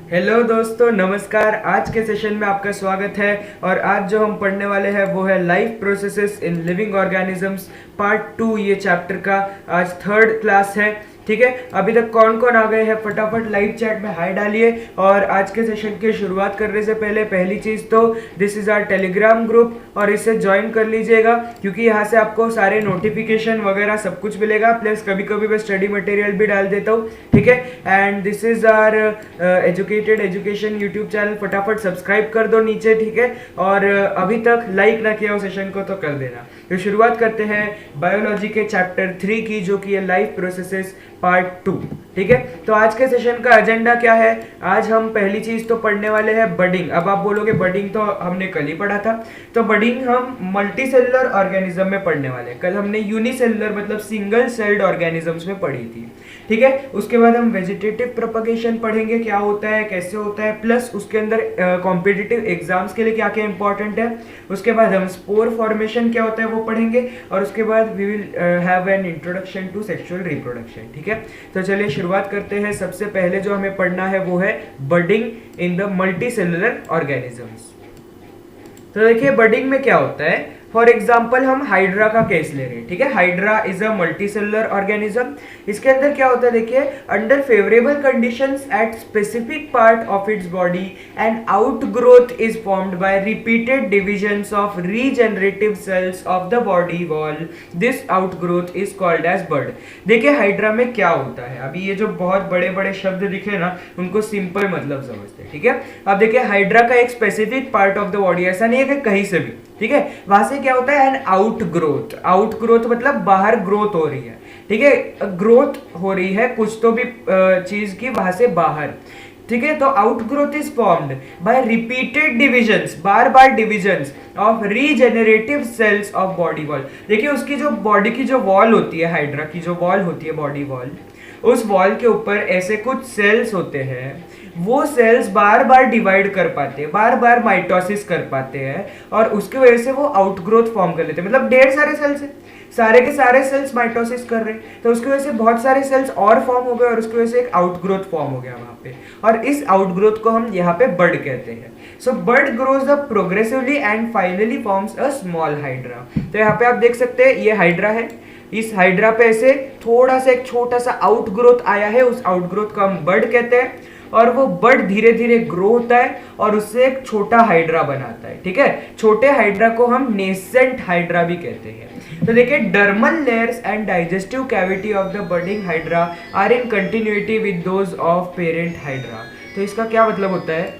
Hello दोस्तों, नमस्कार। आज के सेशन में आपका स्वागत है। और आज जो हम पढ़ने वाले हैं वो है लाइफ प्रोसेसेस इन लिविंग ऑर्गेनिजम्स पार्ट 2। ये चैप्टर का आज थर्ड क्लास है। ठीक है, अभी तक कौन कौन आ गए हैं फटाफट लाइव चैट में हाई डालिए। और आज के सेशन की शुरुआत करने से पहले पहली चीज़ तो this is our Telegram group, और इसे ज्वाइन कर लीजिएगा क्योंकि यहाँ से आपको सारे नोटिफिकेशन वगैरह सब कुछ मिलेगा। प्लस कभी कभी मैं स्टडी मटेरियल भी डाल देता हूँ। ठीक है, and this is our educated education YouTube channel. फटाफट सब्सक्राइब कर दो नीचे। ठीक है, और अभी तक लाइक ना किया हो सेशन को तो कर देना। तो शुरुआत करते हैं बायोलॉजी के चैप्टर 3 की, जो कि है लाइफ प्रोसेसेस पार्ट 2। ठीक है, तो आज के सेशन का एजेंडा क्या है? आज हम पहली चीज तो पढ़ने वाले हैं बडिंग। अब आप बोलोगे बडिंग तो हमने कल ही पढ़ा था। तो बडिंग हम मल्टी सेलुलर ऑर्गेनिज्म में पढ़ने वाले हैं। कल हमने यूनिसेलुलर मतलब सिंगल सेल्ड ऑर्गेनिजम्स में पढ़ी थी। ठीक है, उसके बाद हम वेजिटेटिव प्रोपगेशन पढ़ेंगे, क्या होता है, कैसे होता है, प्लस उसके अंदर कॉम्पिटिटिव एग्जाम्स के लिए क्या क्या इंपॉर्टेंट है। उसके बाद हम स्पोर फॉर्मेशन क्या होता है वो पढ़ेंगे, और उसके बाद we will have an introduction to sexual reproduction. ठीक है, तो चलिए शुरुआत करते हैं। सबसे पहले जो हमें पढ़ना है वो है budding in the multi cellular organisms. तो देखिए बडिंग में क्या होता है। फॉर एग्जाम्पल हम हाइड्रा का केस ले रहे हैं। ठीक है, hydra is a multi cellular organism. इसके अंदर क्या होता है, देखिए, under favourable conditions at specific part of its body and outgrowth is formed by repeated divisions of regenerative cells of the body wall. This outgrowth is called as bud. देखिए hydra में क्या होता है, अभी ये जो बहुत बड़े बड़े शब्द दिखे ना, उनको सिंपल मतलब समझते हैं। ठीक है, अब देखिए हाइड्रा का एक specific part of the body, ऐसा नहीं है कि कहीं से भी, ठीक है, वहां से क्या होता है, एन आउटग्रोथ। आउटग्रोथ मतलब बाहर ग्रोथ हो रही है। ठीक है, ग्रोथ हो रही है कुछ तो भी चीज की वहां से बाहर। ठीक है, तो outgrowth is formed by repeated divisions, बार बार divisions of regenerative cells of body wall. देखिए उसकी जो बॉडी की जो वॉल होती है, हाइड्रा की जो वॉल होती है, बॉडी वॉल, उस वॉल के ऊपर ऐसे कुछ सेल्स होते हैं। वो सेल्स बार बार डिवाइड कर पाते हैं, बार बार माइटोसिस कर पाते हैं, और उसकी वजह से वो आउटग्रोथ फॉर्म कर लेते हैं। मतलब ढेर सारे सेल्स हैं, सारे के सारे सेल्स माइटोसिस कर रहे हैं, तो उसकी वजह से बहुत सारे सेल्स और फॉर्म हो गए, और उसकी वजह से एक आउटग्रोथ फॉर्म हो गया वहां पे। और इस आउटग्रोथ को हम यहाँ पे बड कहते हैं। So bud grows up progressively and finally forms a small hydra. तो यहाँ पे आप देख सकते हैं ये हाइड्रा है। इस हाइड्रा पे ऐसे थोड़ा सा एक छोटा सा आउटग्रोथ आया है, उस आउटग्रोथ को हम बड कहते हैं। और वो बड धीरे धीरे ग्रो होता है और उससे एक छोटा हाइड्रा बनाता है। ठीक है, छोटे हाइड्रा को हम नेसेंट हाइड्रा भी कहते हैं। तो देखिए dermal layers and digestive cavity of the budding hydra are in continuity with those of parent hydra. तो इसका क्या मतलब होता है,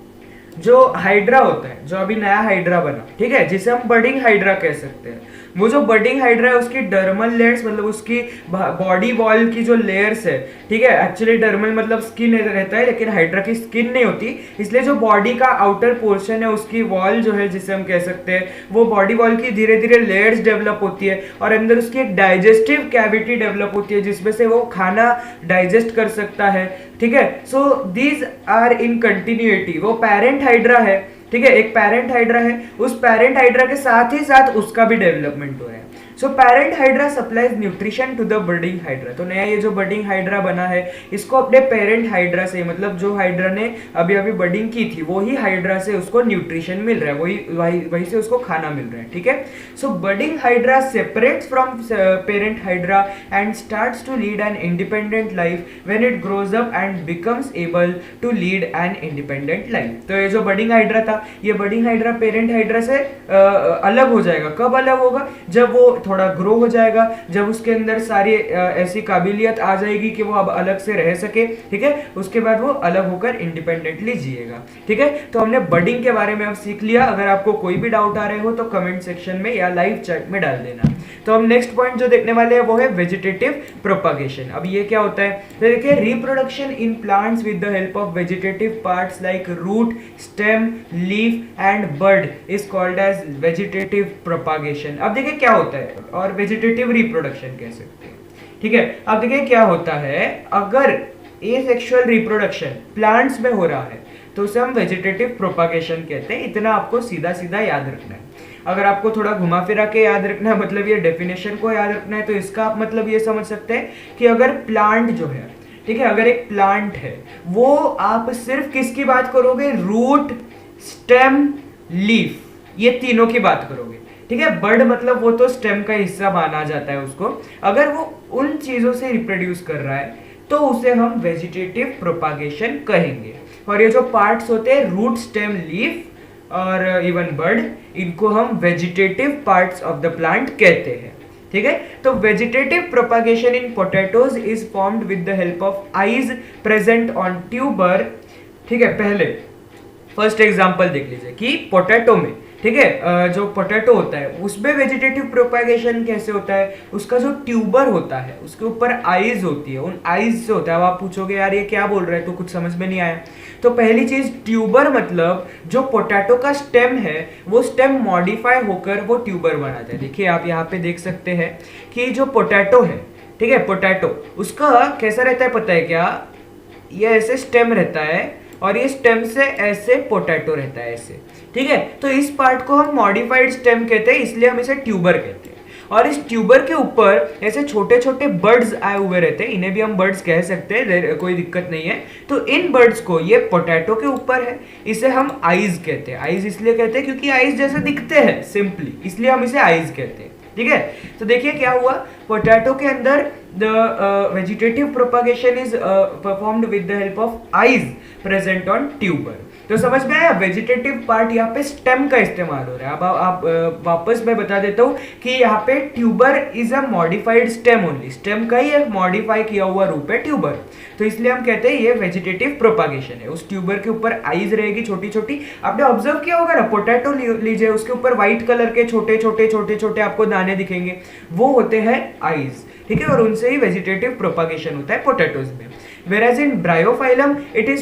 जो हाइड्रा होता है, जो अभी नया हाइड्रा बना, ठीक है, जिसे हम बडिंग हाइड्रा कह सकते हैं, वो जो बडिंग हाइड्रा है उसकी डर्मल लेयर्स मतलब उसकी बॉडी वॉल की जो लेयर्स है, ठीक है, एक्चुअली डर्मल मतलब स्किन रहता है, लेकिन हाइड्रा की स्किन नहीं होती, इसलिए जो बॉडी का आउटर पोर्शन है उसकी वॉल जो है, जिसे हम कह सकते हैं, वो बॉडी वॉल की धीरे धीरे लेयर्स डेवलप होती है, और अंदर उसकी एक डाइजेस्टिव कैविटी डेवलप होती है जिसमें से वो खाना डाइजेस्ट कर सकता है। ठीक है, so these are in continuity. वो पेरेंट हाइड्रा है, ठीक है, एक पेरेंट हाइड्रा है, उस पेरेंट हाइड्रा के साथ ही साथ उसका भी डेवलपमेंट हो रहा है। So parent hydra supplies nutrition to the budding hydra. तो नया ये जो बडिंग हाइड्रा बना है, इसको अपने पेरेंट हाइड्रा से, मतलब जो हाइड्रा ने अभी अभी बडिंग की थी, वही हाइड्रा से उसको न्यूट्रिशन मिल रहा है, वही से उसको खाना मिल रहा है। ठीक है, so budding hydra separates from parent hydra and starts to lead an independent life when it grows up and becomes able to lead an independent life. तो ये जो बडिंग हाइड्रा था, ये बडिंग हाइड्रा पेरेंट हाइड्रा से अलग हो जाएगा। कब अलग होगा, जब वो थोड़ा ग्रो हो जाएगा, जब उसके अंदर सारी ऐसी काबिलियत आ जाएगी कि वो अब अलग से रह सके। ठीक है, उसके बाद वो अलग होकर इंडिपेंडेंटली जिएगा। ठीक है, तो हमने बडिंग के बारे में अब सीख लिया। अगर आपको कोई भी डाउट आ रहे हो तो कमेंट सेक्शन में या लाइव चैट में डाल देना। तो हम नेक्स्ट पॉइंट जो देखने वाले हैं वो है वेजिटेटिव प्रोपगेशन। अब ये क्या होता है, तो देखिए reproduction in plants with the help of vegetative parts like root, stem, leaf and bud is called as vegetative propagation. अब देखिए क्या होता है, और वेजिटेटिव रिप्रोडक्शन कह सकते हैं। ठीक है, अब देखिए क्या होता है, अगर एसेक्सुअल रिप्रोडक्शन प्लांट्स में हो रहा है तो उसे हम वेजिटेटिव प्रोपगेशन कहते हैं। इतना आपको सीधा सीधा याद रखना है। अगर आपको थोड़ा घुमा फिरा के याद रखना है, मतलब ये डेफिनेशन को याद रखना है, तो इसका आप मतलब ये समझ सकते हैं कि अगर प्लांट जो है, ठीक है, अगर एक प्लांट है वो आप सिर्फ किसकी बात करोगे, रूट, स्टेम, लीफ, ये तीनों की बात करोगे। ठीक है, बर्ड मतलब वो तो स्टेम का हिस्सा माना जाता है उसको। अगर वो उन चीजों से रिप्रोड्यूस कर रहा है तो उसे हम वेजिटेटिव प्रोपागेशन कहेंगे। और ये जो पार्ट्स होते हैं रूट, स्टेम, लीफ और इवन बर्ड, इनको हम vegetative parts of the plant कहते हैं। ठीक है, तो vegetative propagation in potatoes is formed with the help of eyes present on tuber. ठीक है, पहले फर्स्ट एग्जांपल देख लीजिए कि पोटैटो में, ठीक है, जो पोटैटो होता है उसमें वेजिटेटिव प्रोपागेशन कैसे होता है, उसका जो ट्यूबर होता है उसके ऊपर आईज होती है, उन आईज से होता है। अब आप पूछोगे यार ये क्या बोल रहे हैं, तो कुछ समझ में नहीं आया। तो पहली चीज, ट्यूबर मतलब जो पोटैटो का स्टेम है वो स्टेम मॉडिफाई होकर वो ट्यूबर बनाता है। देखिए आप यहाँ पे देख सकते हैं कि जो पोटैटो है, ठीक है, पोटैटो उसका कैसा रहता है पता है क्या, ये ऐसे स्टेम रहता है और ये स्टेम से ऐसे पोटैटो रहता है ऐसे। ठीक है, तो इस पार्ट को हम मॉडिफाइड स्टेम कहते हैं, इसलिए हम इसे ट्यूबर कहते हैं। और इस ट्यूबर के ऊपर ऐसे छोटे छोटे बर्ड्स आए हुए रहते हैं, इन्हें भी हम बर्ड्स कह सकते हैं, कोई दिक्कत नहीं है। तो इन बर्ड्स को, ये पोटैटो के ऊपर है, इसे हम आईज कहते हैं। आईज इसलिए कहते हैं क्योंकि आईज जैसे दिखते हैं सिंपली, इसलिए हम इसे आईज कहते हैं। ठीक है, तो देखिए क्या हुआ, पोटैटो के अंदर the vegetative propagation is performed with the help of eyes present on tuber. तो समझ में आया, वेजिटेटिव पार्ट यहाँ पे स्टेम का इस्तेमाल हो रहा है। अब आप वापस मैं बता देता हूँ कि यहाँ पे tuber is a modified stem only, stem का ही एक मॉडिफाई किया हुआ रूप है ट्यूबर। तो इसलिए हम कहते हैं ये वेजिटेटिव प्रोपागेशन है। उस ट्यूबर के ऊपर आईज रहेगी छोटी छोटी। आपने ऑब्जर्व किया होगा ना, पोटैटो लीजिए, उसके ऊपर व्हाइट कलर के छोटे छोटे छोटे छोटे आपको दाने दिखेंगे, वो होते हैं आईज। ठीक है, और उनसे ही वेजिटेटिव प्रोपागेशन होता है पोटैटोज में। Whereas in Bryophyllum it is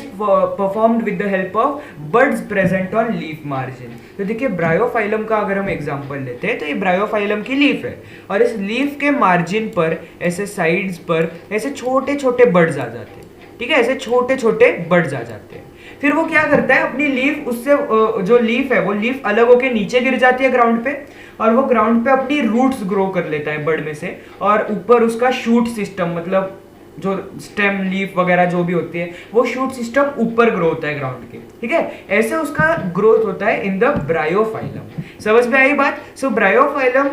performed with the help of buds present on leaf margin। तो देखिए ब्रायोफाइलम का अगर हम एग्जांपल लेते हैं तो ये ब्रायोफाइलम की लीफ है और इस लीफ के मार्जिन पर ऐसे साइड्स पर ऐसे छोटे छोटे बर्ड्स आ जाते हैं। ठीक है, ऐसे छोटे छोटे बर्ड्स आ जाते हैं। फिर वो क्या करता है, अपनी लीफ, उससे जो लीफ है वो लीफ अलग होके नीचे गिर जाती है ग्राउंड पे, और वो ग्राउंड पे अपनी रूट्स ग्रो कर लेता है बर्ड में से, और ऊपर उसका शूट सिस्टम, मतलब जो स्टेम, लीफ वगैरह जो भी होती है, वो शूट सिस्टम ऊपर ग्रो होता है ग्राउंड के। ठीक है, ऐसे उसका ग्रोथ होता है इन द ब्रायोफाइलम। समझ में आई बात। So bryophyllum,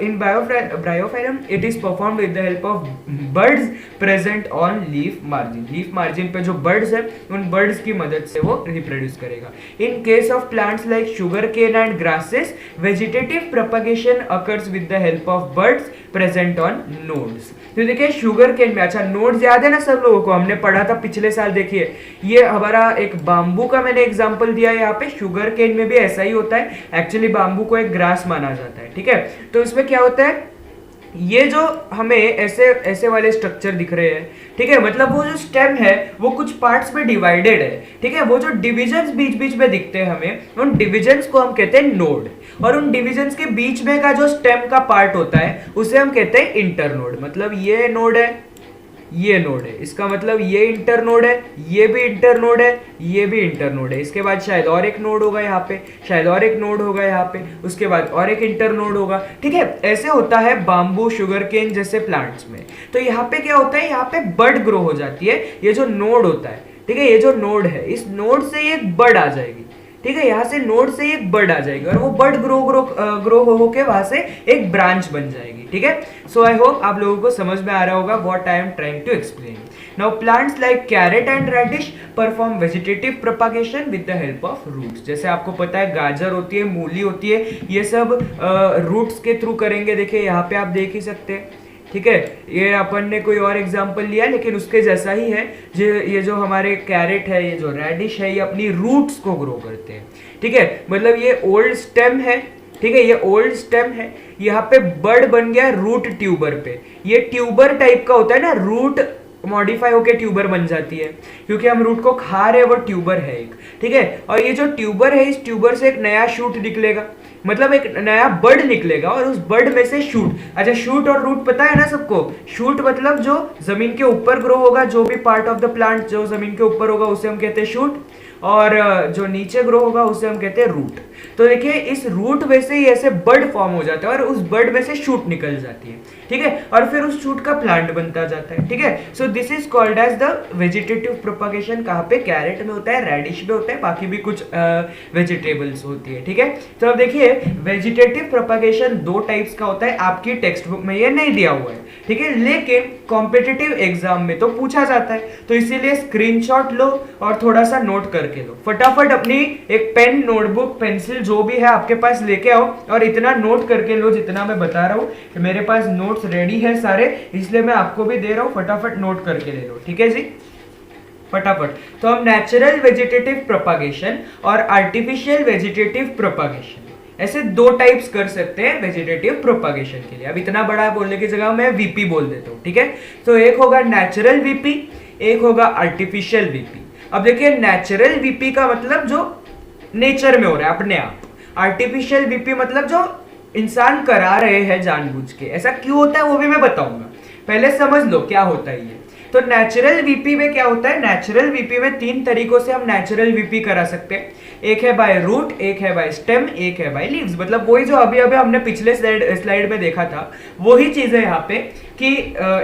in bryophyllum it is performed with the help of birds present on leaf margin. Leaf margin पे जो बर्ड्स है उन बर्ड्स की मदद से वो रिप्रोड्यूस करेगा। In case of plants like sugar cane and grasses, vegetative propagation occurs with the help of birds present on nodes. तो देखिए शुगर केन में, अच्छा नोड्स याद है ना सब लोगों को, हमने पढ़ा था पिछले साल। देखिए ये हमारा एक बाम्बू का मैंने एग्जांपल दिया है यहाँ पे, शुगर केन में भी ऐसा ही होता है। एक्चुअली बाम्बू को एक ग्रास माना जाता है। ठीक है, तो इसमें क्या होता है, ये जो हमें ऐसे ऐसे वाले स्ट्रक्चर दिख रहे हैं, ठीक है, मतलब वो जो स्टेम है वो कुछ पार्ट्स में डिवाइडेड है। ठीक है, वो जो डिविजन्स बीच बीच में दिखते हैं हमें, उन डिविजन्स को हम कहते हैं नोड, और उन डिविजन्स के बीच में का जो स्टेम का पार्ट होता है उसे हम कहते हैं इंटरनोड। मतलब ये नोड है, ये नोड है, इसका मतलब ये इंटरनोड है, ये भी इंटरनोड है, ये भी इंटरनोड है। इसके बाद शायद और एक नोड होगा यहाँ पे, शायद और एक नोड होगा यहाँ पे, उसके बाद और एक इंटरनोड होगा। ठीक है, ऐसे होता है बाम्बू, शुगरकेन जैसे प्लांट्स में। तो यहाँ पे क्या होता है, यहाँ पे बड ग्रो हो जाती है। ये जो नोड होता है, ठीक है, ये जो नोड है, इस नोड से एक बड आ जाएगी। ठीक है, यहाँ से नोड से एक बर्ड आ जाएगी और वो बर्ड ग्रो हो के वहां से एक ब्रांच बन जाएगी। ठीक है, सो आई होप आप लोगों को समझ में आ रहा होगा what I am trying to explain. Now plants like carrot and radish perform vegetative propagation with the help of roots. जैसे आपको पता है गाजर होती है, मूली होती है, ये सब रूट्स के थ्रू करेंगे। देखिए यहाँ पे आप देख ही सकते हैं। ठीक है, ये अपन ने कोई और एग्जांपल लिया लेकिन उसके जैसा ही है। ये जो हमारे कैरेट है, ये जो रेडिश है, ये अपनी रूट्स को ग्रो करते हैं। ठीक है, मतलब ये ओल्ड स्टेम है। ठीक है, ये ओल्ड स्टेम है, यहाँ पे बर्ड बन गया रूट ट्यूबर पे। ये ट्यूबर टाइप का होता है ना, रूट मॉडिफाई होकर ट्यूबर बन जाती है, क्योंकि हम रूट को खा रहे हैं, वो ट्यूबर है एक। ठीक है, और ये जो ट्यूबर है, इस ट्यूबर से एक नया शूट निकलेगा, मतलब एक नया बर्ड निकलेगा, और उस बर्ड में से शूट। अच्छा, शूट और रूट पता है ना सबको। शूट मतलब जो जमीन के ऊपर ग्रो होगा, जो भी पार्ट ऑफ द प्लांट जो जमीन के ऊपर होगा उसे हम कहते हैं शूट, और जो नीचे ग्रो होगा उसे हम कहते हैं रूट। तो देखिए इस रूट में से ही ऐसे बर्ड फॉर्म हो जाता है और उस बर्ड में से शूट निकल जाती है। ठीक है, और फिर उस शूट का प्लांट बनता जाता है, ठीक है। So this is called as the vegetative propagation. कहाँ पे? कैरेट में होता है, रेडिश में होता है, बाकी भी कुछ वेजिटेबल्स होती है, ठीक है। तो अब देखिए वेजिटेटिव प्रोपागेशन दो टाइप्स का होता है, आपकी टेक्स्ट बुक में ये नहीं दिया हुआ है, ठीक है, लेकिन कॉम्पिटिटिव एग्जाम में तो पूछा जाता है, तो इसीलिए स्क्रीनशॉट लो और थोड़ा सा नोट करके लो। फटाफट अपनी एक पेन, नोटबुक, पेंसिल जो भी है आपके पास लेके आओ और इतना नोट करके लो जितना मैं बता रहा हूँ कि मेरे पास नोट्स रेडी है सारे, इसलिए मैं आपको भी दे रहा हूँ, फटाफट नोट करके ले लो, ठीक है जी, फटाफट। तो हम नेचुरल वेजिटेटिव प्रोपागेशन और आर्टिफिशियल वेजिटेटिव प्रोपागेशन ऐसे दो टाइप्स कर सकते हैं वेजिटेटिव प्रोपागेशन के लिए। अब इतना बड़ा बोलने की जगह मैं वीपी बोल देता हूँ, ठीक है। तो एक होगा नेचुरल वीपी, एक होगा आर्टिफिशियल वीपी। अब देखिए नेचुरल वीपी का मतलब जो नेचर में हो रहा है अपने आप, आर्टिफिशियल वीपी मतलब जो इंसान करा रहे हैं जानबूझ के। ऐसा क्यों होता है वो भी मैं बताऊंगा, पहले समझ लो क्या होता है ये। तो नेचुरल वीपी में क्या होता है? नेचुरल वीपी में तीन तरीकों से हम नेचुरल वीपी करा सकते हैं। एक है बाय रूट, एक है बाय स्टेम, एक है बाय लीव्स। मतलब वही जो अभी अभी हमने पिछले स्लाइड में देखा था, वही चीज है यहाँ पे कि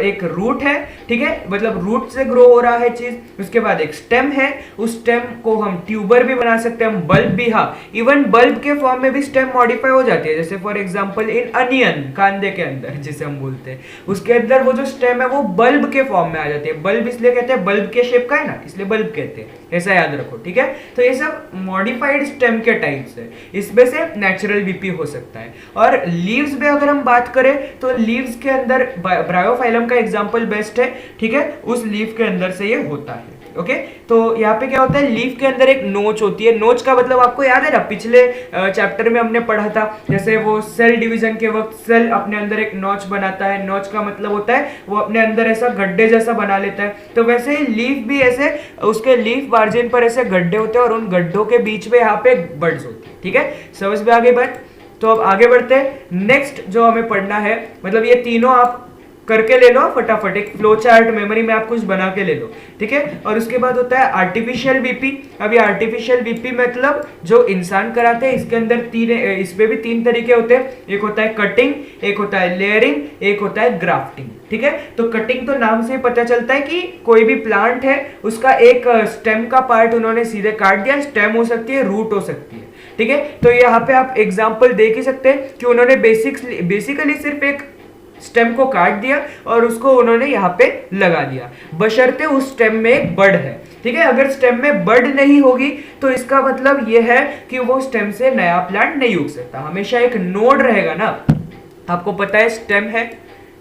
एक रूट है, ठीक है, मतलब रूट से ग्रो हो रहा है चीज। उसके बाद एक स्टेम है, उस स्टेम को हम ट्यूबर भी बना सकते हैं, हम बल्ब भी, हाँ इवन बल्ब के फॉर्म में भी स्टेम मॉडिफाई हो जाती है। जैसे फॉर एग्जांपल इन अनियन, कांदे के अंदर जिसे हम बोलते हैं, उसके अंदर वो जो स्टेम है वो बल्ब के फॉर्म में आ जाती है। बल्ब इसलिए कहते हैं, बल्ब के शेप का है ना, इसलिए बल्ब कहते हैं, ऐसा याद रखो, ठीक है। तो ये सब मॉडिफाइड स्टेम के टाइप्स है, इसमें से नेचुरल वीपी हो सकता है। और लीव्स में अगर हम बात करें तो लीव्स के अंदर ब्रायोफाइलम का एग्जांपल बेस्ट है, ठीक है, उस लीफ के अंदर से ये होता है। ओके, तो यहाँ पे क्या होता है, लीफ के अंदर एक नोच होती है। नोच का मतलब आपको याद है ना, पिछले चैप्टर में हमने पढ़ा था, जैसे वो सेल डिवीजन के वक्त सेल अपने अंदर एक नोच बनाता है। नोच का मतलब होता है वो अपने अंदर ऐसा गड्ढे जैसा बना लेता है। तो वैसे ही लीफ भी ऐसे, उसके लीफ मार्जिन पर ऐसे गड्ढे होते हैं और उन गड्ढों के बीच में यहाँ पे बड्स होती है, ठीक है, समझ में आगे बात। तो अब आगे बढ़ते हैं। नेक्स्ट जो हमें पढ़ना है, मतलब ये तीनों आप करके ले लो फटाफट, एक फ्लो चार्ट मेमोरी में आप कुछ बना के ले लो, ठीक है। और उसके बाद होता है आर्टिफिशियल वीपी। अब ये आर्टिफिशियल वीपी मतलब जो इंसान कराते हैं, इसके अंदर तीन, इसमें भी तीन तरीके होते हैं। एक होता है कटिंग, एक होता है लेयरिंग, एक होता है ग्राफ्टिंग, ठीक है। तो कटिंग तो नाम से पता चलता है कि कोई भी प्लांट है उसका एक स्टेम का पार्ट उन्होंने सीधे काट दिया। स्टेम हो सकती है, रूट हो सकती है, ठीक है। तो यहाँ पे आप एग्जाम्पल देख ही सकते हैं कि उन्होंने बेसिकली सिर्फ एक स्टेम को काट दिया और उसको उन्होंने यहाँ पे लगा दिया, बशर्ते उस स्टेम में एक बड है, ठीक है। अगर स्टेम में बड नहीं होगी तो इसका मतलब यह है कि वो स्टेम से नया प्लांट नहीं उग सकता। हमेशा एक नोड रहेगा ना, आपको पता है स्टेम है,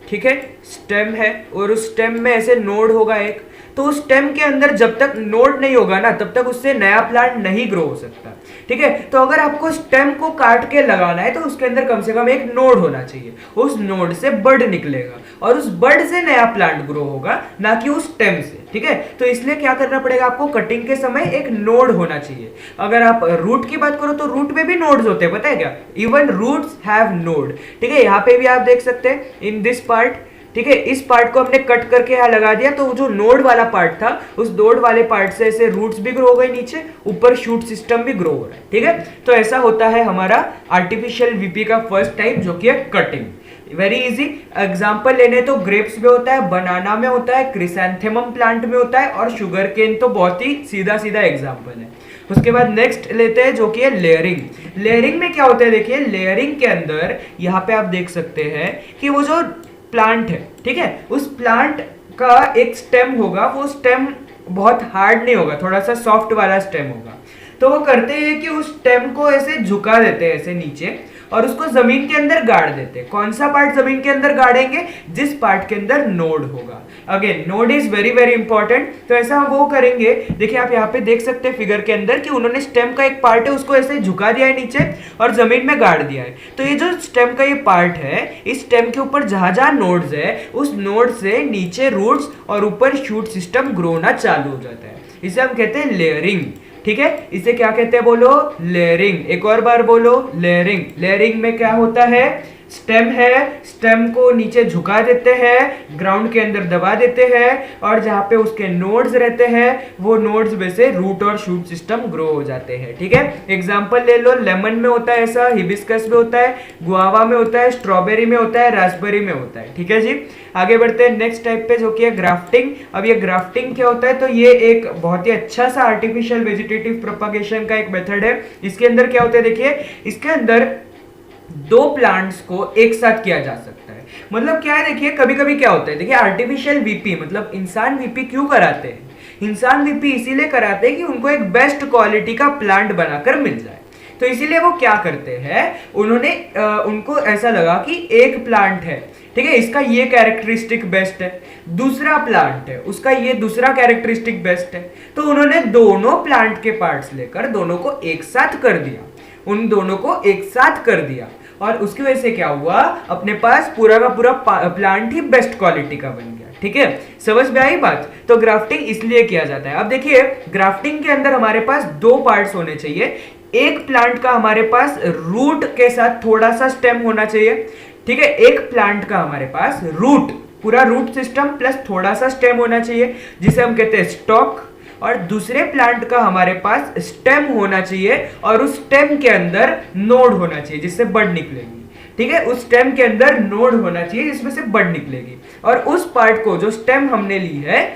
ठीक है, स्टेम है और उस स्टेम में ऐसे नोड होगा एक, तो उस स्टेम के अंदर जब तक नोड नहीं होगा ना तब तक उससे नया प्लांट नहीं ग्रो हो सकता, ठीक है। तो अगर आपको स्टेम को काट के लगाना है तो उसके अंदर कम से कम एक नोड होना चाहिए, उस नोड से बड निकलेगा और उस बड से नया प्लांट ग्रो होगा, ना कि उस स्टेम से, ठीक है। तो इसलिए क्या करना पड़ेगा आपको, कटिंग के समय एक नोड होना चाहिए। अगर आप रूट की बात करो तो रूट में भी नोड्स होते हैं, पता है क्या, इवन रूट्स हैव नोड, ठीक है। यहाँ पे भी आप देख सकते हैं इन दिस पार्ट, ठीक है, इस पार्ट को हमने कट करके यहाँ लगा दिया, तो जो नोड वाला पार्ट था उस नोड वाले पार्ट से ऐसे रूट्स भी ग्रो हो गए, नीचे ऊपर शूट सिस्टम भी ग्रो हो रहा है, ठीक है। तो ऐसा होता है हमारा आर्टिफिशियल वीपी का फर्स्ट टाइप, जो कि है कटिंग। वेरी इजी एग्जांपल लेने तो ग्रेप्स में होता है, बनाना में होता है, क्रिसैंथेमम प्लांट में होता है और शुगर केन तो बहुत ही सीधा सीधा एग्जांपल है। उसके बाद नेक्स्ट लेते हैं जो कि है लेयरिंग। लेयरिंग में क्या होता है, देखिए लेयरिंग के अंदर यहाँ पे आप देख सकते हैं कि वो जो प्लांट है, ठीक है, उस प्लांट का एक स्टेम होगा, वो स्टेम बहुत हार्ड नहीं होगा, थोड़ा सा सॉफ्ट वाला स्टेम होगा। तो वो करते हैं कि उस स्टेम को ऐसे झुका देते हैं ऐसे नीचे और उसको जमीन के अंदर गाड़ देते हैं। कौन सा पार्ट जमीन के अंदर गाड़ेंगे, जिस पार्ट के अंदर नोड होगा। Again node is very very important. तो ऐसा वो करेंगे, देखिए आप यहाँ पे देख सकते हैं फिगर के अंदर कि उन्होंने स्टेम का एक पार्ट है उसको ऐसे झुका दिया है नीचे और जमीन में गाड़ दिया है। तो ये जो स्टेम का ये पार्ट है, इस स्टेम के ऊपर जहां जहां नोड्स है उस नोड से नीचे रूट्स और ऊपर शूट सिस्टम ग्रो होना चालू हो जाता है। इसे हम कहते हैं लेयरिंग, ठीक है। इसे क्या कहते हैं बोलो, लेयरिंग। एक और बार बोलो, लेयरिंग। लेयरिंग में क्या होता है, स्टेम है, स्टेम को नीचे झुका देते हैं, ग्राउंड के अंदर दबा देते हैं, और जहां पे उसके नोड्स रहते हैं वो नोड्स में से रूट और शूट सिस्टम ग्रो हो जाते हैं। ठीक है, एग्जांपल ले लो, लेमन में होता है ऐसा, हिबिस्कस में होता है, गुआवा में होता है, स्ट्रॉबेरी में होता है, रास्पबेरी में होता है। ठीक है जी, आगे बढ़ते हैं नेक्स्ट टाइप पे जो कि है ग्राफ्टिंग। अब ये ग्राफ्टिंग क्या होता है, तो ये एक बहुत ही अच्छा सा आर्टिफिशियल वेजिटेटिव प्रोपगेशन का एक मेथड है। इसके अंदर क्या होता है, देखिए इसके अंदर दो प्लांट्स को एक साथ किया जा सकता है। मतलब क्या है, देखिए कभी कभी क्या होता है, देखिए आर्टिफिशियल वीपी मतलब इंसान वीपी क्यों कराते हैं, इंसान वीपी इसीलिए कराते हैं कि उनको एक बेस्ट क्वालिटी का प्लांट बनाकर मिल जाए। तो इसीलिए वो क्या करते हैं, उन्होंने उनको ऐसा लगा कि एक प्लांट है, ठीक है, इसका ये कैरेक्टरिस्टिक बेस्ट है, दूसरा प्लांट है उसका ये दूसरा कैरेक्टरिस्टिक बेस्ट है, तो उन्होंने दोनों प्लांट के पार्ट्स लेकर दोनों को एक साथ कर दिया, उन दोनों को एक साथ कर दिया, और उसकी वजह से क्या हुआ, अपने पास पूरा का पूरा प्लांट ही बेस्ट क्वालिटी का बन गया। ठीक है, समझ में आई बात। तो ग्राफ्टिंग इसलिए किया जाता है। अब देखिए ग्राफ्टिंग के अंदर हमारे पास दो पार्ट्स होने चाहिए, एक प्लांट का हमारे पास रूट के साथ थोड़ा सा स्टेम होना चाहिए। ठीक है, एक प्लांट का हमारे पास रूट, पूरा रूट सिस्टम प्लस थोड़ा सा स्टेम होना चाहिए, जिसे हम कहते हैं स्टॉक, और दूसरे प्लांट का हमारे पास स्टेम होना चाहिए और उस स्टेम के अंदर नोड होना चाहिए जिससे बड निकलेगी। ठीक है, उस स्टेम के अंदर नोड होना चाहिए जिसमें से बड निकलेगी, और उस पार्ट को जो स्टेम हमने ली है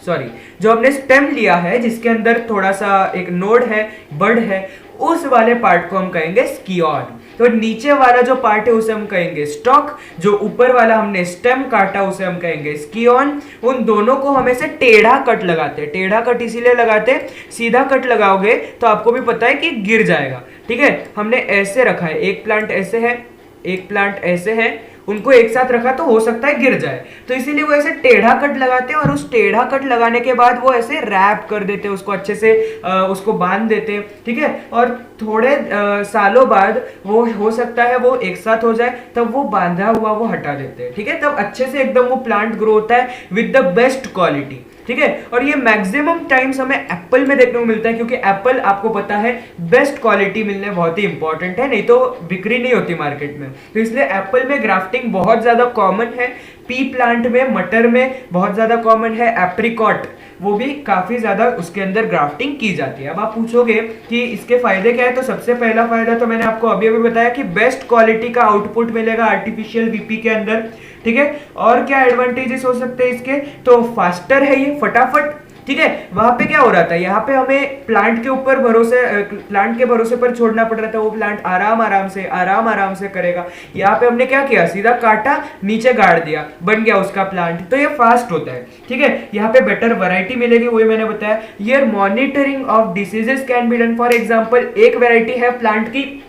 सॉरी, जो हमने स्टेम लिया है जिसके अंदर थोड़ा सा एक नोड है, बड है, उस वाले पार्ट को हम कहेंगे स्कियोन। तो नीचे वाला जो पार्ट है उसे हम कहेंगे स्टॉक, जो ऊपर वाला हमने स्टेम काटा उसे हम कहेंगे स्कियोन। उन दोनों को हम ऐसे टेढ़ा कट लगाते हैं, टेढ़ा कट इसीलिए लगाते हैं, सीधा कट लगाओगे तो आपको भी पता है कि गिर जाएगा। ठीक है, हमने ऐसे रखा है, एक प्लांट ऐसे है, एक प्लांट ऐसे है, उनको एक साथ रखा तो हो सकता है गिर जाए, तो इसीलिए वो ऐसे टेढ़ा कट लगाते हैं, और उस टेढ़ा कट लगाने के बाद वो ऐसे रैप कर देते हैं उसको, अच्छे से उसको बांध देते हैं। ठीक है, और थोड़े सालों बाद वो हो सकता है वो एक साथ हो जाए, तब वो बांधा हुआ वो हटा देते हैं। ठीक है, तब अच्छे से एकदम वो प्लांट ग्रो होता है विद द बेस्ट क्वालिटी। ठीक है, और ये मैक्सिमम टाइम्स हमें एप्पल में देखने को मिलता है, क्योंकि एप्पल आपको पता है बेस्ट क्वालिटी मिलने बहुत ही इंपॉर्टेंट है, नहीं तो बिक्री नहीं होती मार्केट में। तो इसलिए एप्पल में ग्राफ्टिंग बहुत ज्यादा कॉमन है, पी प्लांट में, मटर में बहुत ज्यादा कॉमन है, एप्रिकॉट वो भी काफी ज्यादा उसके अंदर ग्राफ्टिंग की जाती है। अब आप पूछोगे कि इसके फायदे क्या है, तो सबसे पहला फायदा तो मैंने आपको अभी अभी बताया कि बेस्ट क्वालिटी का आउटपुट मिलेगा आर्टिफिशियल वीपी के अंदर। ठीक है, और क्या एडवांटेजेस हो सकते हैं इसके, तो फास्टर है ये, फटाफट। ठीक है, वहां पे क्या हो रहा था, यहाँ पे हमें प्लांट के ऊपर भरोसे, प्लांट के भरोसे पर छोड़ना पड़ रहा था, वो प्लांट आराम आराम से करेगा। यहाँ पे हमने क्या किया, सीधा काटा, नीचे गाड़ दिया, बन गया उसका प्लांट, तो ये फास्ट होता है। ठीक है, यहाँ पे बेटर वैरायटी मिलेगी, वही मैंने बताया। ये monitoring of diseases can be done. For example, एक वेराइटी है प्लांट की,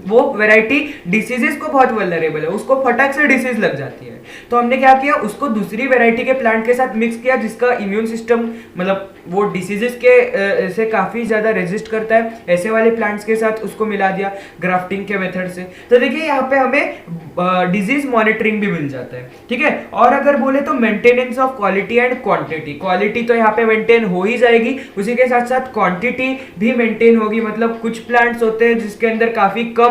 वो वैरायटी डिसीजेस को बहुत वल्नरेबल है, उसको फटाक से डिसीज लग जाती है, तो हमने क्या किया, उसको दूसरी वैरायटी के प्लांट के साथ मिक्स किया जिसका इम्यून सिस्टम मतलब वो डिसीजेस के से काफी ज्यादा रेजिस्ट करता है, ऐसे वाले प्लांट्स के साथ उसको मिला दिया ग्राफ्टिंग के मेथड से। तो देखिए यहाँ पे हमें डिजीज मॉनिटरिंग भी मिल जाता है। ठीक है, और अगर बोले तो maintenance of quality and quantity, quality तो यहाँ पे मेंटेन हो ही जाएगी, उसी के साथ साथ क्वांटिटी भी मेंटेन होगी। मतलब कुछ प्लांट्स होते हैं जिसके अंदर काफी कम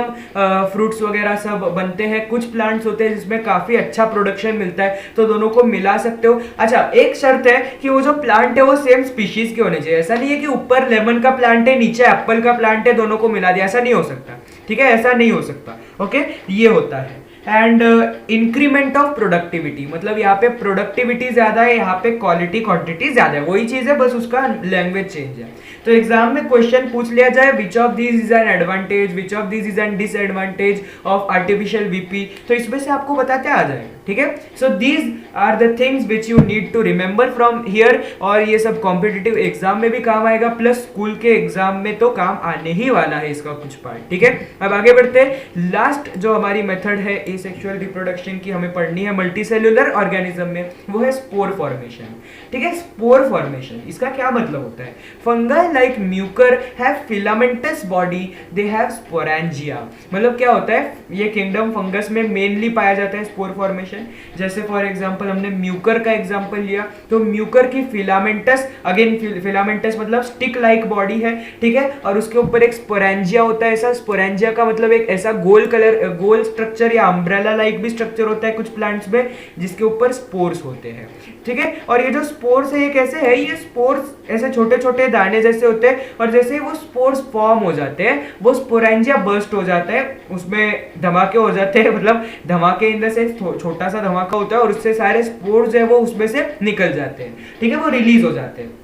फ्रूट्स वगैरह सब बनते हैं, कुछ प्लांट्स होते हैं जिसमें काफी अच्छा प्रोडक्शन मिलता है, तो दोनों को मिला सकते हो। अच्छा, एक शर्त है कि वो जो प्लांट है वो सेम स्पीशीज के होने चाहिए। ऐसा नहीं है कि ऊपर लेमन का प्लांट है, नीचे एप्पल का प्लांट है, दोनों को मिला दिया, ऐसा नहीं हो सकता। ठीक है, ऐसा नहीं हो सकता। ओके, ये होता है। एंड इंक्रीमेंट ऑफ प्रोडक्टिविटी, मतलब यहाँ पे प्रोडक्टिविटी ज्यादा है, यहाँ पे क्वालिटी क्वांटिटी ज्यादा है, वही चीज है, बस उसका लैंग्वेज चेंज है। तो एग्जाम में क्वेश्चन पूछ लिया जाए which of this is an advantage, which of this is an disadvantage of artificial VP, तो इसमें से आपको बताते आ जाएगा। ठीक है, so these are the things which you need to remember from here, और ये सब कॉम्पिटिटिव एग्जाम में भी काम आएगा, प्लस स्कूल के एग्जाम में तो काम आने ही वाला है इसका कुछ पार्ट। ठीक है, अब आगे बढ़ते हैं। लास्ट जो हमारी मेथड है एसेक्सुअल रिप्रोडक्शन की हमें पढ़नी है मल्टीसेल्युलर ऑर्गेनिज्म में, वो है स्पोर फॉर्मेशन। ठीक है, स्पोर फॉर्मेशन इसका क्या मतलब होता है, fungi like Mucor have filamentous body, they have sporangia. मतलब क्या होता है, ये किंगडम फंगस में मेनली पाया जाता है स्पोर फॉर्मेशन। रिप्रोडक्शन। जैसे फॉर एग्जांपल हमने म्यूकर का एग्जांपल लिया, तो म्यूकर की फिलामेंटस, अगेन फिलामेंटस मतलब स्टिक लाइक बॉडी है, ठीक है, और उसके ऊपर एक स्पोरेंजिया होता है। ऐसा स्पोरेंजिया का मतलब एक ऐसा गोल स्ट्रक्चर या अम्ब्रेला लाइक भी स्ट्रक्चर होता है कुछ प्लांट्स में, जिसके ऊपर स्पोर्स होते हैं, ठीक है। और ये जो स्पोर्स है ये कैसे है, ये स्पोर्स ऐसे छोटे छोटे दाने जैसे होते हैं, और जैसे ही वो स्पोर्स फॉर्म हो जाते हैं वो स्पोरेंजिया बर्स्ट हो जाता है, उसमें धमाके हो जाते हैं, मतलब धमाके इन द सेंस छोटा सा धमाका होता है और उससे सारे स्पोर्स जो है वो उसमें से निकल जाते हैं, ठीक है, वो रिलीज हो जाते हैं।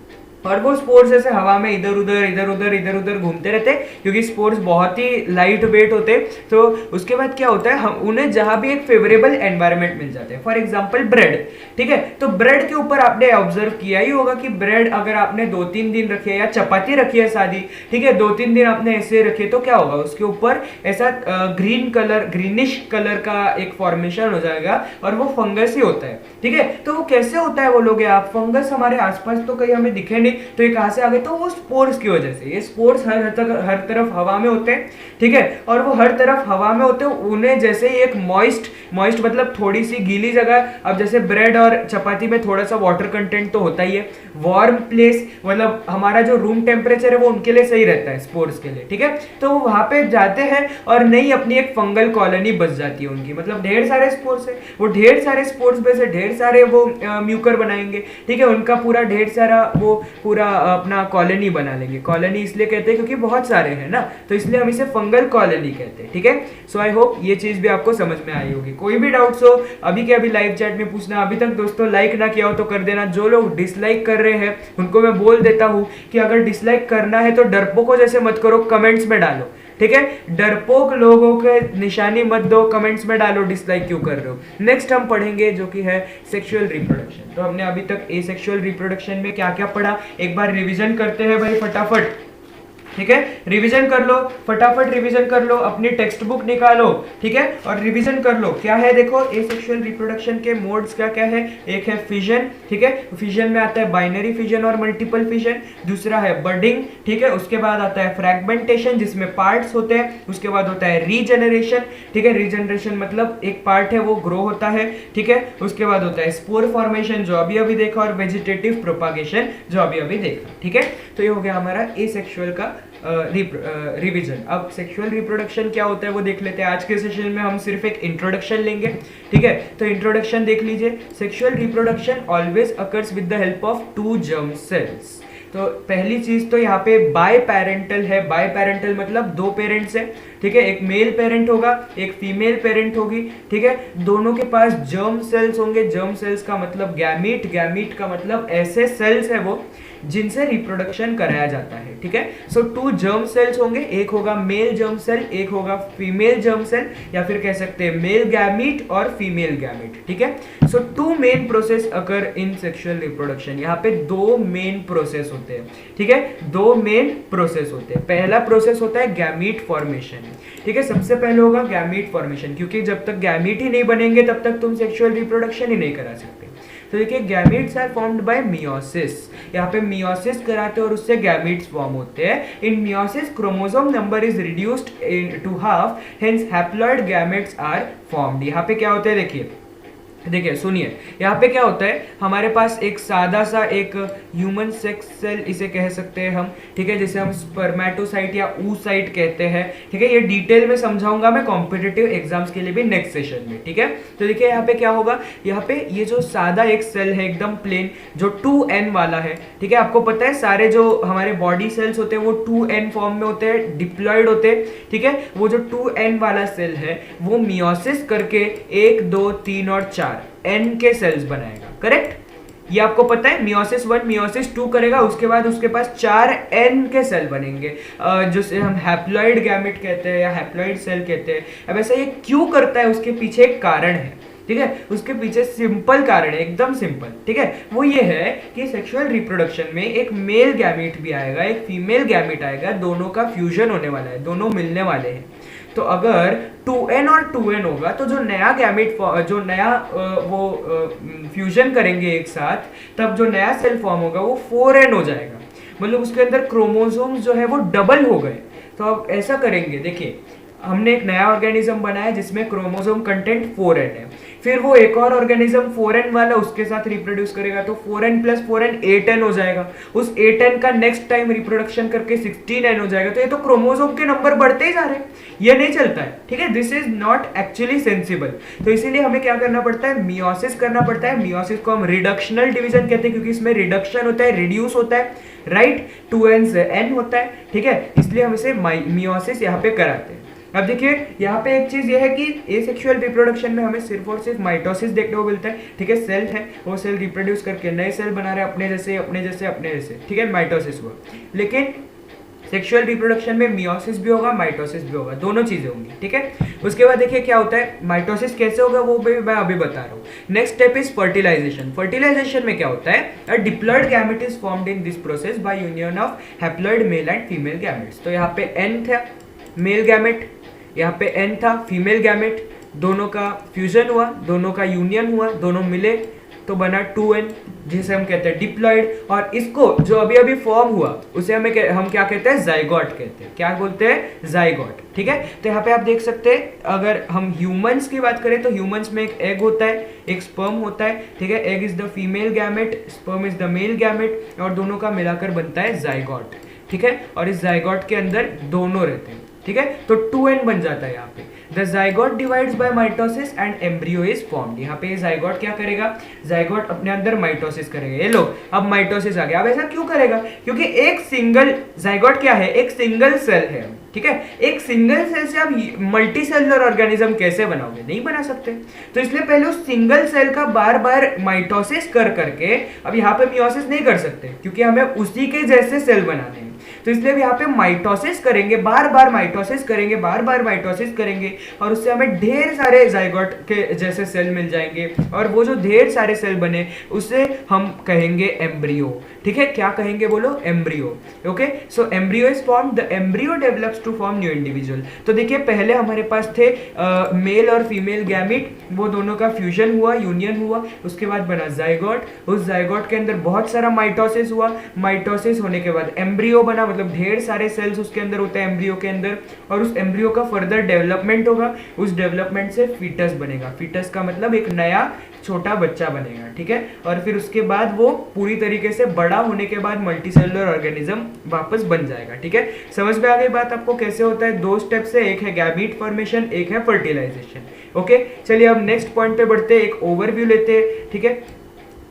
और वो स्पोर्स ऐसे हवा में इधर उधर घूमते रहते हैं, क्योंकि स्पोर्स बहुत ही लाइट वेट होते हैं। तो उसके बाद क्या होता है, हम उन्हें जहां भी एक फेवरेबल एनवायरनमेंट मिल जाते हैं, फॉर एग्जांपल ब्रेड, ठीक है, तो ब्रेड के ऊपर आपने ऑब्जर्व किया ही होगा कि ब्रेड अगर आपने 2-3 दिन रखी है, या चपाती रखी है सादी, ठीक है, 2-3 दिन आपने ऐसे रखे, तो क्या होगा, उसके ऊपर ऐसा ग्रीनिश कलर का एक फॉर्मेशन हो जाएगा, और वो फंगस ही होता है, ठीक है। तो वो कैसे होता है, वो लोग आप फंगस हमारे आसपास तो कहीं हमें दिखे नहीं, तो ये कहां से आ गए, तो वो स्पोर्स की वजह से। ये स्पोर्स हर तरफ हवा में होते हैं, ठीक है, और वो हर तरफ हवा में होते हैं, उन्हें जैसे ही एक मॉइस्ट मतलब थोड़ी सी गीली जगह, अब जैसे ब्रेड और चपाती में थोड़ा सा वाटर कंटेंट तो होता ही है, वार्म प्लेस मतलब हमारा जो रूम टेम्परेचर है वो उनके लिए सही रहता है स्पोर्स के लिए, ठीक है, तो वो वहां पे जाते हैं और नई अपनी एक फंगल कॉलोनी बच जाती है उनकी, मतलब ढेर सारे स्पोर्स है, वो ढेर सारे स्पोर्स में से ढेर सारे वो म्यूकर बनाएंगे, ठीक है, उनका पूरा ढेर सारा वो पूरा अपना कॉलोनी बना लेंगे। कॉलोनी इसलिए कहते हैं क्योंकि बहुत सारे हैं ना, तो इसलिए हम इसे फंगल कॉलोनी कहते हैं, ठीक है। सो आई होप ये चीज भी आपको समझ में आई होगी। कोई भी डाउट्स हो अभी के अभी लाइव चैट में पूछना। अभी तक दोस्तों लाइक ना किया हो तो कर देना। जो लोग डिसलाइक कर रहे हैं उनको मैं बोल देता हूं कि अगर डिसलाइक करना है तो डरपोकों जैसे मत करो, कमेंट्स में डालो, ठीक है, डरपोक लोगों के निशानी मत दो, कमेंट्स में डालो डिसलाइक क्यों कर रहे हो। नेक्स्ट हम पढ़ेंगे जो कि है सेक्सुअल रिप्रोडक्शन। तो हमने अभी तक एसेक्सुअल रिप्रोडक्शन में क्या क्या पढ़ा, एक बार रिवीजन करते हैं भाई फटाफट, ठीक है, रिवीजन कर लो, फटाफट रिवीजन कर लो, अपनी टेक्स्ट बुक निकालो, ठीक है, और रिवीजन कर लो। क्या है देखो, एसेक्सुअल रिप्रोडक्शन के मोड्स क्या क्या है, एक है फिजन, ठीक है, फिजन में आता है बाइनरी फिजन और मल्टीपल फिजन, दूसरा है बडिंग, ठीक है, उसके बाद आता है फ्रैगमेंटेशन जिसमें पार्ट्स होते हैं, उसके बाद होता है रीजनरेशन, ठीक है, रीजनरेशन मतलब एक पार्ट है वो ग्रो होता है, ठीक है, उसके बाद होता है स्पोर फॉर्मेशन जो अभी अभी देखा, और वेजिटेटिव प्रोपागेशन जो अभी अभी देखा, ठीक है। तो ये हो गया हमारा एसेक्सुअल का रिवीजन। अब सेक्सुअल रिप्रोडक्शन क्या होता है वो देख लेते हैं। आज के सेशन में हम सिर्फ एक इंट्रोडक्शन लेंगे, ठीक है, तो इंट्रोडक्शन देख लीजिए। Sexual reproduction always occurs with the help of 2 germ cells. तो पहली चीज तो यहाँ पे बाय पैरेंटल है। बाय पैरेंटल मतलब 2 पेरेंट्स है, ठीक है, एक मेल पेरेंट होगा, एक फीमेल पेरेंट होगी, ठीक है, दोनों के पास जर्म सेल्स होंगे। जर्म सेल्स का मतलब गैमीट, गैमीट का मतलब ऐसे सेल्स है वो जिनसे रिप्रोडक्शन कराया जाता है, ठीक है। सो 2 जर्म सेल्स होंगे, एक होगा मेल जर्म सेल, एक होगा फीमेल जर्म सेल, या फिर कह सकते हैं मेल गैमीट और फीमेल गैमीट, ठीक है। सो 2 main process occur in sexual reproduction. यहाँ पे 2 मेन प्रोसेस होते हैं, ठीक है, 2 मेन प्रोसेस होते हैं। पहला प्रोसेस होता है गैमीट फॉर्मेशन, ठीक है, सबसे पहले होगा गैमीट फॉर्मेशन, क्योंकि जब तक गैमीट ही नहीं बनेंगे तब तक तुम सेक्सुअल रिप्रोडक्शन ही नहीं करा सकते। तो देखिए gametes are formed by meiosis. यहाँ पे मियोसिस कराते हैं और उससे गैमीट्स फॉर्म होते हैं। In meiosis chromosome number is reduced to half, hence haploid gametes are formed. यहाँ पे क्या होता है देखिए सुनिए, यहाँ पे क्या होता है, हमारे पास एक सादा सा एक ह्यूमन सेक्स सेल इसे कह सकते हैं हम, ठीक है, जिसे हम स्पर्मेटोसाइट या oocyte कहते हैं, ठीक है। ये डिटेल में समझाऊंगा मैं कॉम्पिटिटिव एग्जाम्स के लिए भी नेक्स्ट सेशन में, ठीक है। तो देखिए यहाँ पे क्या होगा, यहाँ पे ये जो सादा एक सेल है एकदम प्लेन जो 2n वाला है, ठीक है, आपको पता है सारे जो हमारे बॉडी सेल्स होते हैं वो 2n फॉर्म में होते हैं, डिप्लॉयड होते हैं, ठीक है। वो जो 2n वाला सेल है वो मियोसिस करके 1, 2, 3 और 4 n के सेल्स बनाएगा, करेक्ट। ये आपको पता है, मियोसिस 1 मियोसिस 2 करेगा, उसके बाद उसके पास 4 n के सेल बनेंगे, जिसे हम हैप्लॉइड गैमेट कहते हैं या हैप्लॉइड सेल कहते हैं। अब ऐसा ये क्यों करता है, उसके पीछे एक कारण है, ठीक है, उसके पीछे सिंपल कारण है, एकदम सिंपल, ठीक है। वो ये है कि सेक्सुअल रिप्रोडक्शन में एक मेल गैमेट भी आएगा, एक फीमेल गैमेट आएगा, दोनों का फ्यूजन होने वाला है, दोनों मिलने वाले हैं। तो अगर 2n और 2n होगा तो जो नया गैमेट जो नया वो फ्यूजन करेंगे एक साथ, तब जो नया सेल फॉर्म होगा वो 4n हो जाएगा, मतलब उसके अंदर क्रोमोसोम्स जो है वो डबल हो गए। तो अब ऐसा करेंगे, देखिए हमने एक नया ऑर्गेनिज्म बनाया जिसमें क्रोमोसोम कंटेंट 4n है, फिर वो एक और ऑर्गेनिज्म 4n वाला उसके साथ रिप्रोड्यूस करेगा, तो 4n प्लस 4n 8n हो जाएगा। उस 8n का नेक्स्ट टाइम रिप्रोडक्शन करके 16n हो जाएगा। तो ये तो क्रोमोसोम के नंबर बढ़ते ही जा रहे हैं, ये नहीं चलता है, ठीक है। This is not actually sensible. तो इसीलिए हमें क्या करना पड़ता है, मियोसिस करना पड़ता है। मियोसिस को हम रिडक्शनल डिवीजन कहते हैं, क्योंकि इसमें रिडक्शन होता है, रिड्यूस होता है, राइट। 2n से n होता है, ठीक है, इसलिए हम इसे मियोसिस यहाँ पे कराते हैं। अब देखिए यहाँ पे एक चीज ये है कि एसेक्सुअल रिप्रोडक्शन में हमें सिर्फ और सिर्फ माइटोसिस देखने को मिलता है, ठीक है। सेल है, वो सेल रिप्रोड्यूस करके नए सेल बना रहे हैं अपने जैसे अपने जैसे अपने जैसे, ठीक है, माइटोसिस हुआ। लेकिन सेक्सुअल रिप्रोडक्शन में मियोसिस भी होगा, माइटोसिस भी होगा, दोनों चीजें होंगी, ठीक है। उसके बाद देखिए क्या होता है, माइटोसिस कैसे होगा वो भी मैं अभी बता रहा हूँ। Next step is fertilization. Fertilization में क्या होता है, a diploid gamete is formed in this process by union of haploid male and female gametes. तो यहाँ पे n था मेल गैमेट, यहाँ पे n था फीमेल गैमेट, दोनों का फ्यूजन हुआ, दोनों का यूनियन हुआ, दोनों मिले तो बना 2n, जिसे हम कहते हैं डिप्लॉयड। और इसको जो अभी अभी फॉर्म हुआ उसे हम क्या कहते हैं, जाइगोट कहते हैं। क्या बोलते हैं, जाइगोट, ठीक है। तो यहाँ पे आप देख सकते हैं, अगर हम ह्यूमंस की बात करें तो ह्यूमंस में एक एग होता है, एक स्पर्म होता है, ठीक है। Egg is the female gamete, sperm is the male gamete, और दोनों का मिलाकर बनता है जाइगोट, ठीक है। और इस जाइगोट के अंदर दोनों रहते हैं, ठीक है। तो 2n बन जाता है यहाँ पे। The zygote divides by mitosis and embryo is formed. यहाँ पे जाइगोट क्या करेगा, जाइगोट अपने अंदर माइटोसिस करेगा। ये लो अब माइटोसिस आ गया। अब ऐसा क्यों करेगा, क्योंकि एक सिंगल जाइगोट क्या है, एक सिंगल सेल है, ठीक है। एक सिंगल सेल से आप मल्टी सेलुलर ऑर्गेनिज्म कैसे बनाओगे, नहीं बना सकते। तो इसलिए पहले उस सिंगल सेल का बार बार माइटोसिस कर करके, अब यहाँ पे मियोसिस नहीं कर सकते क्योंकि हमें उसी के जैसे सेल बनाने हैं। तो इसलिए यहाँ पे माइटोसिस करेंगे, बार बार माइटोसिस करेंगे, बार बार माइटोसिस करेंगे, और उससे हमें ढेर सारे जाइगोट के जैसे सेल मिल जाएंगे। और वो जो ढेर सारे सेल बने उसे हम कहेंगे एम्ब्रियो, ठीक है। क्या कहेंगे बोलो, embryo, okay. So embryo is form, the embryo develops to form new individual. तो देखिए पहले हमारे पास थे मेल और फीमेल गैमिट, वो दोनों का फ्यूजन हुआ, यूनियन हुआ, उसके बाद बना जाइगोट। उस जाइगोट के अंदर बहुत सारा माइटोसिस हुआ, माइटोसिस होने के बाद एम्ब्रियो बना, मतलब ढेर सारे सेल्स उसके अंदर होते हैं एम्ब्रियो के अंदर, और उस एम्ब्रियो का फर्दर डेवलपमेंट होगा, उस डेवलपमेंट से फीटस बनेगा। फीटस का मतलब एक नया छोटा बच्चा बनेगा, ठीक है। और फिर उसके बाद वो पूरी तरीके से बड़ा होने के बाद मल्टीसेलुलर ऑर्गेनिज्म वापस बन जाएगा, ठीक है। समझ में आ गई बात आपको कैसे होता है, दो स्टेप से, एक है गैमीट फॉर्मेशन, एक है फर्टिलाइजेशन, ओके। चलिए अब नेक्स्ट पॉइंट पे बढ़ते हैं, एक ओवरव्यू लेते हैं, ठीक है।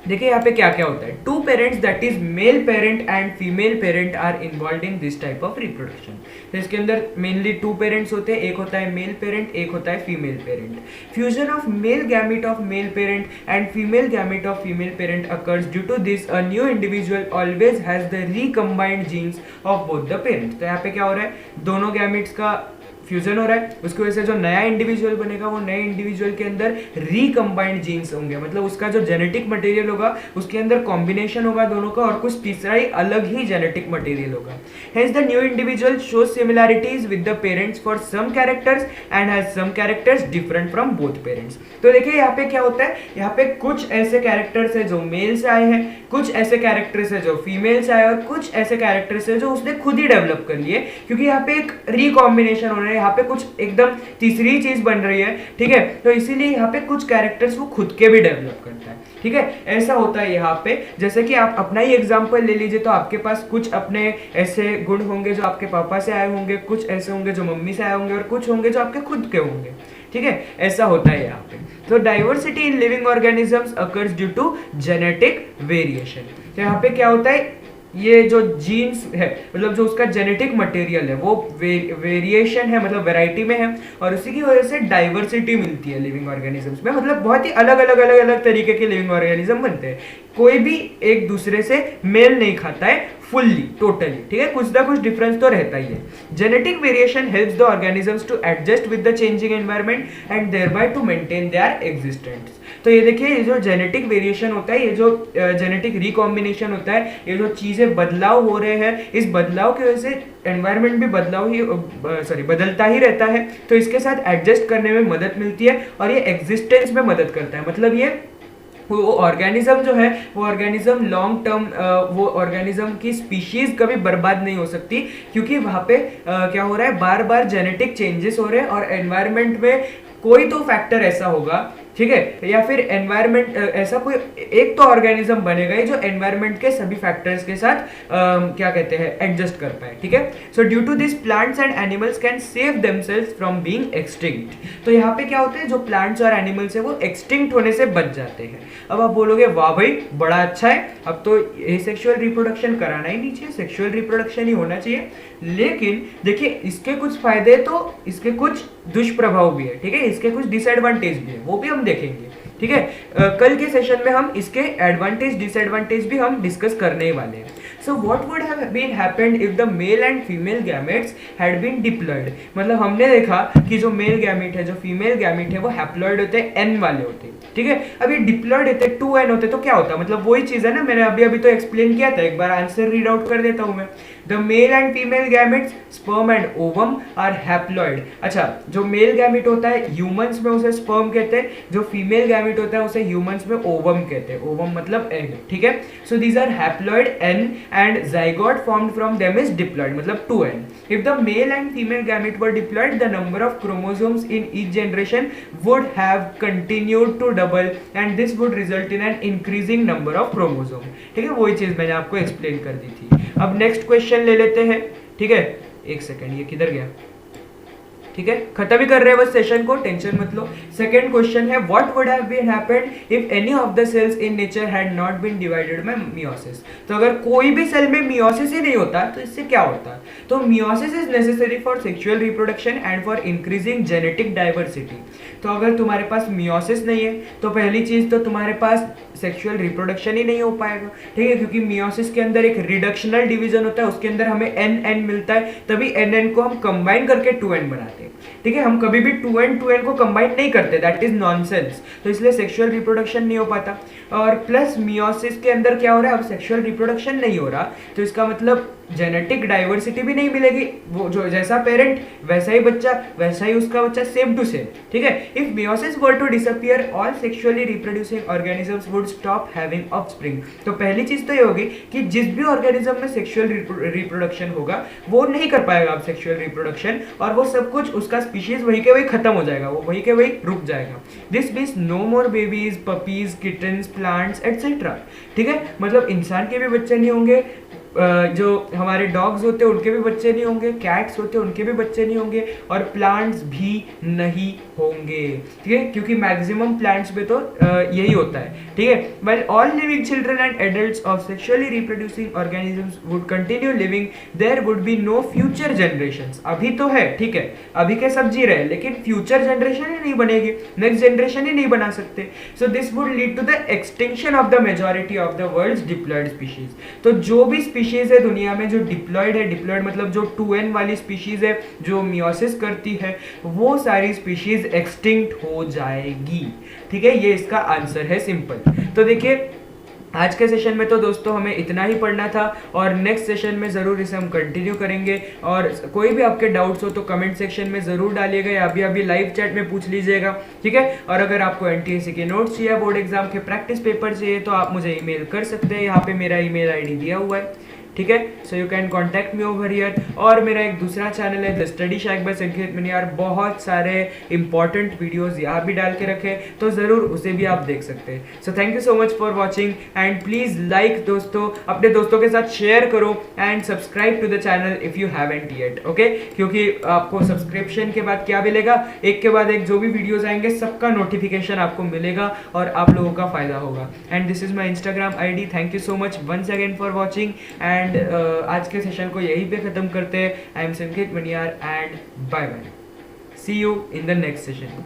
देखिए यहाँ पे क्या क्या होता है, two parents that is male parent and female parent are involve in this type of reproduction. तो इसके अंदर मेनली टू पेरेंट्स होते हैं, एक होता है मेल पेरेंट, एक होता है female parent. Fusion of male gamete of male parent and female gamete of female parent occurs, due to this a new individual always has the recombined genes of both the parents. तो यहाँ पे क्या हो रहा है, दोनों gametes का fusion हो रहा है, उसकी वजह से जो नया इंडिविजुअल बनेगा वो नए इंडिविजुअल के अंदर रिकम्बाइंड जीन्स होंगे, मतलब उसका जो जेनेटिक मटेरियल होगा उसके अंदर कॉम्बिनेशन होगा दोनों का, और कुछ तीसरा ही अलग ही जेनेटिक मटेरियल होगा। Hence the new individual shows similarities with the parents for some characters and has some characters different from both parents. तो देखिए यहाँ पे क्या होता है, यहाँ पे कुछ ऐसे कैरेक्टर्स है जो मेल से आए हैं, कुछ ऐसे कैरेक्टर्स है जो फीमेल से आए, और कुछ ऐसे कैरेक्टर्स है जो उसने खुद ही डेवलप कर लिए, क्योंकि यहाँ पे एक रिकॉम्बिनेशन हो रहा है, यहाँ पे कुछ एकदम तीसरी चीज बन रही है, ठीक है। तो इसीलिए यहाँ पे कुछ कैरेक्टर्स वो खुद के भी डेवलप करता है, ठीक है। ऐसा होता है यहाँ पे, जैसे कि आप अपना ही एग्जांपल ले लीजिए, तो आपके पास कुछ अपने ऐसे गुण होंगे जो आपके पापा से आए होंगे, कुछ ऐसे होंगे जो मम्मी से आए होंगे, और कुछ होंगे जो आपके खुद के होंगे, ठीक है। ऐसा होता है यहाँ पे। तो diversity in living organisms occurs due to genetic variation. तो यहाँ पे क्या होता है, ये जो जीन्स है, मतलब जो उसका जेनेटिक मटेरियल है वो वेरिएशन है, मतलब वैरायटी में है, और उसी की वजह से डाइवर्सिटी मिलती है लिविंग ऑर्गेनिजम्स में, मतलब बहुत ही अलग अलग तरीके के लिविंग ऑर्गेनिज्म बनते हैं। कोई भी एक दूसरे से मेल नहीं खाता है फुल्ली टोटली, ठीक है, कुछ ना कुछ डिफरेंस तो रहता ही है। Genetic variation helps the organisms to adjust with the changing environment and thereby to maintain their existence. तो ये देखिए, ये जो जेनेटिक वेरिएशन होता है, ये जो जेनेटिक रिकॉम्बिनेशन होता है, ये जो चीजें बदलाव हो रहे हैं, इस बदलाव की वजह से एनवायरनमेंट भी बदलता ही रहता है, तो इसके साथ एडजस्ट करने में मदद मिलती है, और ये एग्जिस्टेंस में मदद करता है। मतलब ये वो ऑर्गेनिज्म जो है, वो ऑर्गेनिज्म लॉन्ग टर्म, वो ऑर्गेनिज्म की स्पीशीज कभी बर्बाद नहीं हो सकती, क्योंकि वहाँ पे क्या हो रहा है, बार बार जेनेटिक चेंजेस हो रहे हैं, और एनवायरनमेंट में कोई तो फैक्टर ऐसा होगा ठीक है, या फिर एनवायरमेंट, ऐसा कोई एक तो ऑर्गेनिज्म बनेगा ही जो एनवायरमेंट के सभी फैक्टर्स के साथ क्या कहते हैं एडजस्ट कर पाए, ठीक है। So due to this plants and animals can save themselves from being extinct. तो यहाँ पे क्या होता है, जो प्लांट्स और एनिमल्स है वो एक्सटिंक्ट होने से बच जाते हैं। अब आप बोलोगे वाह भाई बड़ा अच्छा है, अब तो एसेक्सुअल रिप्रोडक्शन कराना ही नहीं चाहिए, सेक्सुअल रिप्रोडक्शन ही होना चाहिए। लेकिन देखिए इसके कुछ फायदे तो इसके कुछ दुष्प्रभाव भी है, ठीक है, इसके कुछ डिसएडवांटेज भी है, वो भी हम देखेंगे, ठीक है। कल के सेशन में हम इसके एडवांटेज डिसएडवांटेज भी हम डिस्कस करने ही वाले हैं। So what would have been happened if the male and female gametes had been diploid. मतलब हमने देखा कि जो मेल गैमेट है, जो फीमेल गैमेट है, वो हैप्लॉयड होते हैं, एन वाले होते हैं, ठीक है। अब ये डिप्लॉयड होते हैं, 2n होते, तो क्या होता है, मतलब वही चीज है ना, मैंने अभी अभी तो एक्सप्लेन किया था, एक बार आंसर रीड आउट कर देता हूं मैं। The male and female gametes sperm and ovum are haploid. अच्छा, जो मेल गैमेट होता है ह्यूमंस में उसे स्पर्म कहते हैं, जो फीमेल गैमेट होता है उसे ह्यूमंस में ओवम कहते हैं, ओवम मतलब एग, ठीक है। So these are haploid n and zygote formed from them is diploid, मतलब 2n. If the male and female gamete were diploid, the number of chromosomes in each generation would have continued to double and this would result in an increasing number of chromosomes. ठीक है, वही चीज मैंने आपको explain कर दी थी। अब next question ले लेते हैं, ठीक है। एक सेकेंड, ये किधर गया, ठीक है, खत्म ही कर रहे हैं बस सेशन को, टेंशन मत लो। सेकंड क्वेश्चन है what would have been happened if any of the cells in nature had not been divided by meiosis. तो अगर कोई भी सेल में मियोसिस ही नहीं होता तो इससे क्या होता, तो meiosis is necessary for sexual reproduction and for increasing genetic diversity. तो अगर तुम्हारे पास मियोसिस नहीं है तो पहली चीज तो तुम्हारे पास सेक्सुअल रिप्रोडक्शन ही नहीं हो पाएगा, ठीक है, क्योंकि मियोसिस के अंदर एक रिडक्शनल डिवीजन होता है, उसके अंदर हमें एन मिलता है, तभी एन को हम कंबाइन करके 2n बनाते हैं, ठीक है। हम कभी भी 2n को कंबाइन नहीं करते, दैट इज नॉनसेंस। तो इसलिए सेक्सुअल रिप्रोडक्शन नहीं हो पाता। और प्लस मियोसिस के अंदर क्या हो रहा है, अब सेक्सुअल रिप्रोडक्शन नहीं हो रहा तो इसका मतलब जेनेटिक डाइवर्सिटी भी नहीं मिलेगी, वो जो जैसा पेरेंट वैसा ही बच्चा, वैसा ही उसका बच्चा, सेम टू सेम, ठीक है। If meiosis were to disappear all sexually reproducing organisms would stop having offspring. तो पहली चीज तो ये होगी कि जिस भी ऑर्गेनिज्म में सेक्सुअल रिप्रोडक्शन होगा वो नहीं कर पाएगा अब सेक्सुअल रिप्रोडक्शन, और वो सब कुछ उसका स्पीशीज वही के वही खत्म हो जाएगा, वो वही के वही रुक जाएगा। This means no more babies, puppies, kittens, plants etcetera, ठीक है। मतलब इंसान के भी बच्चे नहीं होंगे, जो हमारे डॉग्स होते हैं उनके भी बच्चे नहीं होंगे, कैट्स होते हैं उनके भी बच्चे नहीं होंगे, और प्लांट्स भी नहीं होंगे, ठीक है, क्योंकि मैक्सिमम प्लांट्स में तो यही होता है, ठीक है। While all living children and adults of sexually reproducing organisms would continue living, there would be no future generations. अभी तो है, ठीक है, अभी के सब जी रहे, लेकिन फ्यूचर जनरेशन ही नहीं बनेगी, नेक्स्ट जनरेशन ही नहीं बना सकते। So this would lead to the extinction of the majority of the world's diploid species. तो जो भी स्पीशीज है दुनिया में जो डिप्लॉयड है, डिप्लॉयड मतलब जो 2n वाली स्पीशीज है जो मियोसिस करती है, वो सारी स्पीशीज एक्सटिंक्ट हो जाएगी, ठीक है। ये इसका आंसर है, सिंपल। तो देखिए आज के सेशन में तो दोस्तों हमें इतना ही पढ़ना था, और नेक्स्ट सेशन में ज़रूर इसे हम कंटिन्यू करेंगे। और कोई भी आपके डाउट्स हो तो कमेंट सेक्शन में ज़रूर डालिएगा, या अभी लाइव चैट में पूछ लीजिएगा, ठीक है। और अगर आपको एनटीएससी के नोट्स चाहिए, बोर्ड एग्जाम के प्रैक्टिस पेपर चाहिए, तो आप मुझे ईमेल कर सकते हैं, यहाँ पे मेरा ईमेल आईडी दिया हुआ है, ठीक है। So you can contact me over here. और मेरा एक दूसरा चैनल है द स्टडी शैक बाय संकेत मनियार, बहुत सारे इंपॉर्टेंट वीडियोस यहाँ भी डाल के रखे, तो ज़रूर उसे भी आप देख सकते हैं। So thank you so much for watching, and please like दोस्तों, अपने दोस्तों के साथ शेयर करो, and subscribe to the channel if you haven't yet, okay. क्योंकि आपको सब्सक्रिप्शन के बाद क्या मिलेगा, एक के बाद एक जो भी वीडियोज़ आएंगे सबका नोटिफिकेशन आपको मिलेगा, और आप लोगों का फ़ायदा होगा। And this is my Instagram ID। Thank you so much once again for watching, and आज के सेशन को यहीं पे ख़त्म करते हैं। I am Sanket Maniyar, and bye bye, see you in the next session.